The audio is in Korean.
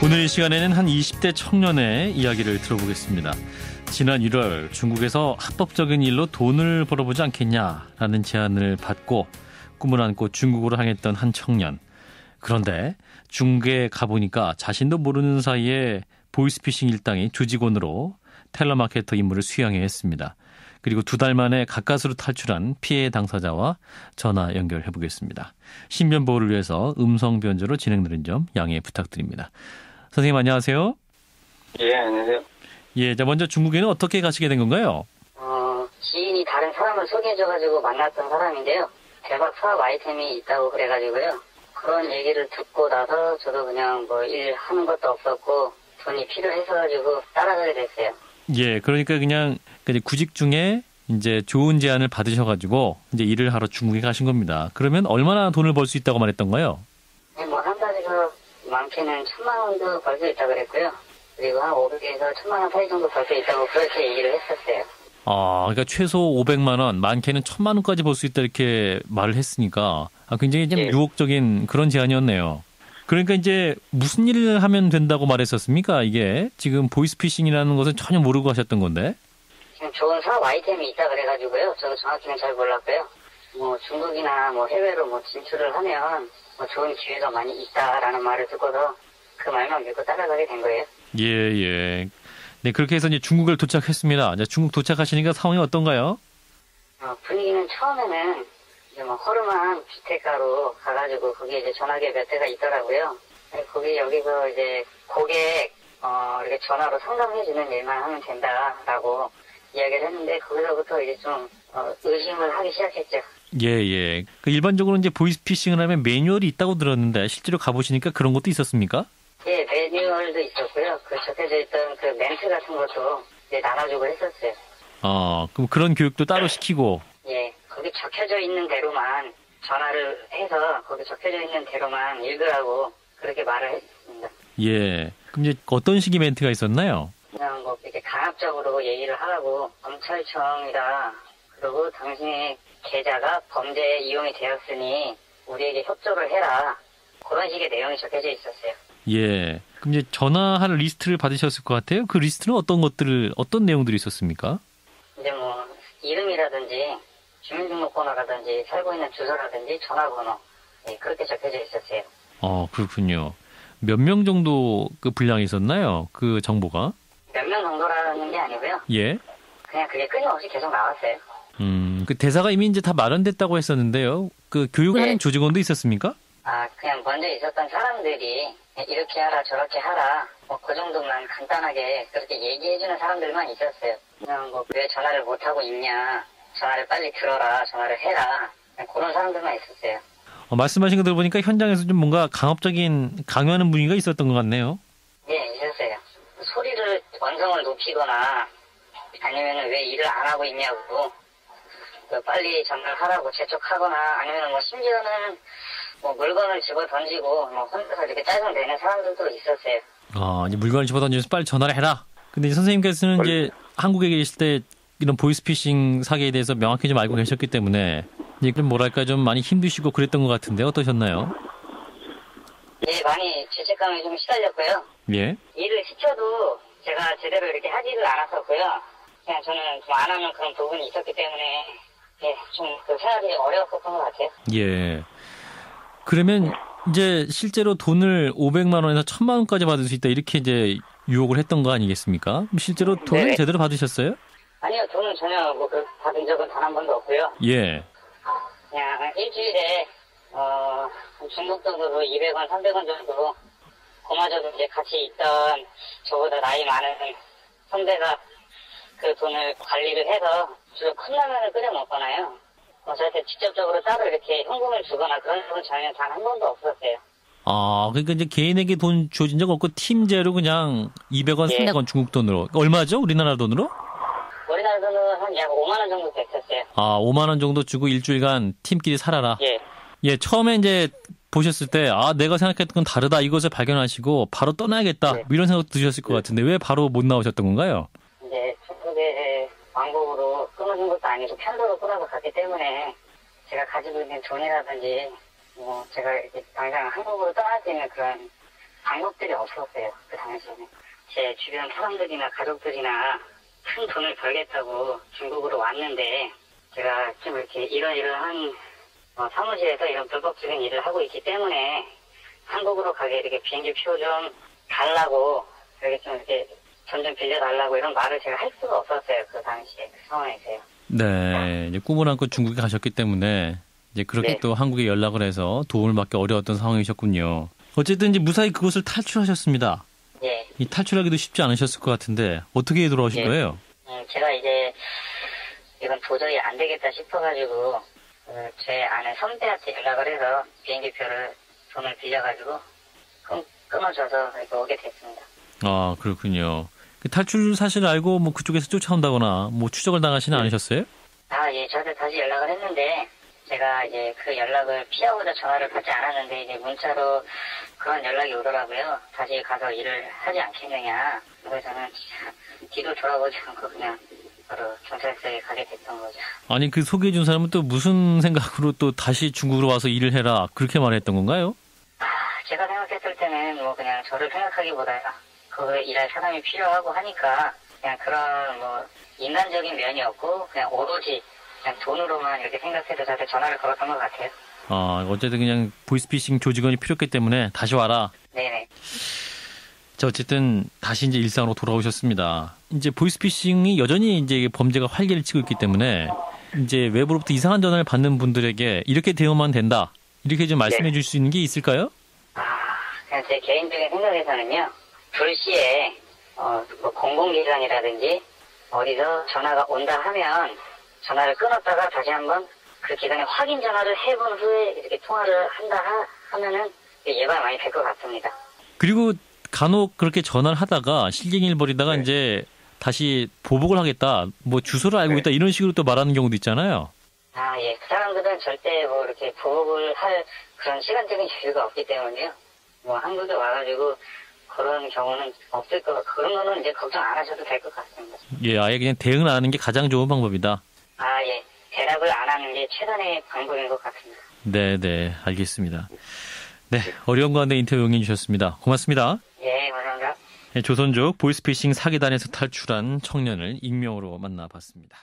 오늘 이 시간에는 한 20대 청년의 이야기를 들어보겠습니다. 지난 1월 중국에서 합법적인 일로 돈을 벌어보지 않겠냐라는 제안을 받고 꿈을 안고 중국으로 향했던 한 청년. 그런데 중국에 가보니까 자신도 모르는 사이에 보이스피싱 일당이 주직원으로 텔레마케터 임무를 수행해 했습니다. 그리고 2달 만에 가까스로 탈출한 피해 당사자와 전화 연결해 보겠습니다. 신변 보호를 위해서 음성 변조로 진행되는 점 양해 부탁드립니다. 선생님 안녕하세요. 예, 안녕하세요. 예, 자 먼저 중국에는 어떻게 가시게 된 건가요? 지인이 다른 사람을 소개해줘가지고 만났던 사람인데요. 대박 사업 아이템이 있다고 그래가지고요. 그런 얘기를 듣고 나서 저도 그냥 뭐 일하는 것도 없었고 돈이 필요해서가지고 따라가게 됐어요. 예, 그러니까 그냥 구직 중에 이제 좋은 제안을 받으셔가지고 이제 일을 하러 중국에 가신 겁니다. 그러면 얼마나 돈을 벌 수 있다고 말했던가요? 네, 뭐 한 달에서 많게는 1,000만 원도 벌 수 있다고 그랬고요. 그리고 한 500에서 1,000만 원 사이 정도 벌 수 있다고 그렇게 얘기를 했었어요. 그러니까 최소 500만 원, 많게는 1,000만 원까지 벌 수 있다 이렇게 말을 했으니까 굉장히 좀 예. 유혹적인 그런 제안이었네요. 그러니까 이제 무슨 일을 하면 된다고 말했었습니까? 이게 지금 보이스피싱이라는 것은 전혀 모르고 하셨던 건데. 지금 좋은 사업 아이템이 있다 그래가지고요. 저도 정확히는 잘 몰랐고요. 뭐 중국이나 뭐 해외로 뭐 진출을 하면 뭐 좋은 기회가 많이 있다라는 말을 듣고서 그 말만 믿고 따라가게 된 거예요. 예. 네, 그렇게 해서 이제 중국을 도착했습니다. 이제 중국 도착하시니까 상황이 어떤가요? 분위기는 처음에는 이제 뭐 허름한 주택가로 가가지고 거기에 이제 전화기 몇 대가 있더라고요. 거기 여기서 이제 고객 이렇게 전화로 상담해주는 일만 하면 된다라고 이야기를 했는데 거기서부터 이제 좀 의심을 하기 시작했죠. 예. 일반적으로 이제 보이스피싱을 하면 매뉴얼이 있다고 들었는데 실제로 가보시니까 그런 것도 있었습니까? 예, 매뉴얼도 있었고요. 그 적혀져 있던 그 멘트 같은 것도 이제 나눠주고 했었어요. 그럼 그런 교육도 따로 시키고. 예, 거기 적혀져 있는 대로만 전화를 해서 거기 적혀져 있는 대로만 읽으라고 그렇게 말을 했습니다. 예. 그럼 이제 어떤 식의 멘트가 있었나요? 그냥 뭐 이렇게 강압적으로 얘기를 하라고 검찰청이다. 그리고 당신의 계좌가 범죄에 이용이 되었으니 우리에게 협조를 해라. 그런 식의 내용이 적혀져 있었어요. 예. 그럼 이제 전화할 리스트를 받으셨을 것 같아요. 그 리스트는 어떤 내용들이 있었습니까? 이제 뭐 이름이라든지 주민등록번호라든지 살고 있는 주소라든지 전화번호 그렇게 적혀져 있었어요. 그렇군요. 몇 명 정도 그 분량이 있었나요? 그 정보가? 몇 명 정도라는 게 아니고요. 예. 그냥 그게 끊임없이 계속 나왔어요. 그 대사가 이미 이제 다 마련됐다고 했었는데요. 그 교육을 하는 조직원도 있었습니까? 그냥 먼저 있었던 사람들이 이렇게 하라 저렇게 하라 뭐 그 정도만 간단하게 그렇게 얘기해주는 사람들만 있었어요. 그냥 뭐 왜 전화를 못하고 있냐, 전화를 빨리 들어라, 전화를 해라, 그런 사람들만 있었어요. 말씀하신 거 들어보니까 현장에서 좀 뭔가 강요하는 분위기가 있었던 것 같네요. 예, 있었어요. 소리를 원성을 높이거나 아니면 왜 일을 안 하고 있냐고 빨리 전화를 하라고 재촉하거나 아니면 뭐 심지어는 뭐 물건을 집어 던지고 뭐 혼자서 이렇게 짜증내는 사람들도 있었어요. 이제 물건을 집어 던지면서 빨리 전화를 해라. 근데 이제 선생님께서는 이제 한국에 계실 때 이런 보이스피싱 사기에 대해서 명확히 좀 알고 계셨기 때문에 이제 좀 뭐랄까 좀 많이 힘드시고 그랬던 것 같은데 어떠셨나요? 예, 많이 죄책감에 좀 시달렸고요. 예. 일을 시켜도 제가 제대로 이렇게 하지를 않았었고요. 그냥 저는 좀 안 하는 그런 부분이 있었기 때문에 좀 그 생각이 어려웠었던 것 같아요. 예. 그러면 이제 실제로 돈을 500만 원에서 1,000만 원까지 받을 수 있다 이렇게 이제 유혹을 했던 거 아니겠습니까? 실제로 돈은 네. 제대로 받으셨어요? 아니요, 돈은 전혀 뭐 받은 적은 단 한 번도 없고요. 예. 그냥 일주일에 중국 돈으로 200원, 300원 정도 고마저도 이제 같이 있던 저보다 나이 많은 선배가 그 돈을 관리를 해서 주로 컵라면을 끓여 먹거나요. 저한테 직접적으로 따로 이렇게 현금을 주거나 그런 적은 전혀 단 한 번도 없었어요. 그러니까 이제 개인에게 돈 주어진 적 없고 팀제로 그냥 200원, 예. 300원 중국 돈으로. 얼마죠? 우리나라 돈으로? 우리나라 돈은 한 약 5만 원 정도 됐었어요. 5만 원 정도 주고 일주일간 팀끼리 살아라. 예. 예, 처음에 이제 보셨을 때 내가 생각했던 건 다르다 이것을 발견하시고 바로 떠나야겠다. 네. 뭐 이런 생각 드셨을 것 같은데 왜 바로 못 나오셨던 건가요? 이제 중국의 왕복으로 끊어진 것도 아니고 편도로 끊어서 갔기 때문에 제가 가지고 있는 돈이라든지 뭐 제가 이렇게 당장 한국으로 떠날 수 있는 그런 방법들이 없었어요. 그 당시에는. 제 주변 사람들이나 가족들이나 큰 돈을 벌겠다고 중국으로 왔는데 제가 좀 이렇게 이러이러한 사무실에서 이런 불법적인 일을 하고 있기 때문에 한국으로 가게 이렇게 비행기 표 좀 달라고 이렇게 좀 이렇게 돈 좀 빌려달라고 이런 말을 제가 할 수가 없었어요. 그 당시에 그 상황에서요. 네, 이제 꿈을 안고 중국에 가셨기 때문에 이제 그렇게 네. 또 한국에 연락을 해서 도움을 받기 어려웠던 상황이셨군요. 어쨌든 이제 무사히 그곳을 탈출하셨습니다. 예. 이 탈출하기도 쉽지 않으셨을 것 같은데 어떻게 돌아오신 예. 거예요? 제가 이제 이건 도저히 안 되겠다 싶어가지고 제 아는 선배한테 연락을 해서 비행기표를 돈을 빌려가지고 끊어줘서 이렇게 오게 됐습니다. 아, 그렇군요. 그 탈출 사실을 알고 뭐 그쪽에서 쫓아온다거나 뭐 추적을 당하시는 않으셨어요? 예, 저한테 다시 연락을 했는데 제가 이제 그 연락을 피하고자 전화를 받지 않았는데 이제 문자로 그런 연락이 오더라고요. 다시 가서 일을 하지 않겠느냐. 그래서 저는 뒤도 돌아보지 않고 그냥 바로 경찰서에 가게 됐던 거죠. 아니, 그 소개해준 사람은 또 무슨 생각으로 또 다시 중국으로 와서 일을 해라 그렇게 말했던 건가요? 제가 생각했을 때는 뭐 그냥 저를 생각하기보다 그 일할 사람이 필요하고 하니까 그냥 그런 뭐 인간적인 면이 없고 그냥 오로지 그냥 돈으로만 이렇게 생각해서 저한테 전화를 걸었던 것 같아요. 아, 어쨌든 그냥 보이스피싱 조직원이 필요했기 때문에 다시 와라. 네네. 자, 어쨌든 다시 이제 일상으로 돌아오셨습니다. 이제 보이스피싱이 여전히 이제 범죄가 활개를 치고 있기 때문에 이제 외부로부터 이상한 전화를 받는 분들에게 이렇게 대응하면 된다. 이렇게 좀 말씀해 줄 수 있는 게 있을까요? 그냥 제 개인적인 생각에서는요. 불시에 뭐 공공기관이라든지 어디서 전화가 온다 하면 전화를 끊었다가 다시 한번 그 기관에 확인 전화를 해본 후에 이렇게 통화를 한다 하면은 예방이 많이 될 것 같습니다. 그리고 간혹 그렇게 전화를 하다가 실갱이를 벌이다가 이제 다시 보복을 하겠다, 뭐 주소를 알고 있다 이런 식으로 또 말하는 경우도 있잖아요. 예. 그 사람들은 절대 뭐 이렇게 보복을 할 그런 시간적인 여유가 없기 때문에요. 뭐 한국에 와가지고 그런 경우는 없을 그런 거는 이제 걱정 안 하셔도 될 것 같습니다. 예, 아예 그냥 대응을 안 하는 게 가장 좋은 방법이다. 예. 대답을 안 하는 게 최선의 방법인 것 같습니다. 네, 알겠습니다. 네, 어려운 가운데 인터뷰 응해 주셨습니다. 고맙습니다. 예, 감사합니다. 조선족 보이스피싱 사기단에서 탈출한 청년을 익명으로 만나봤습니다.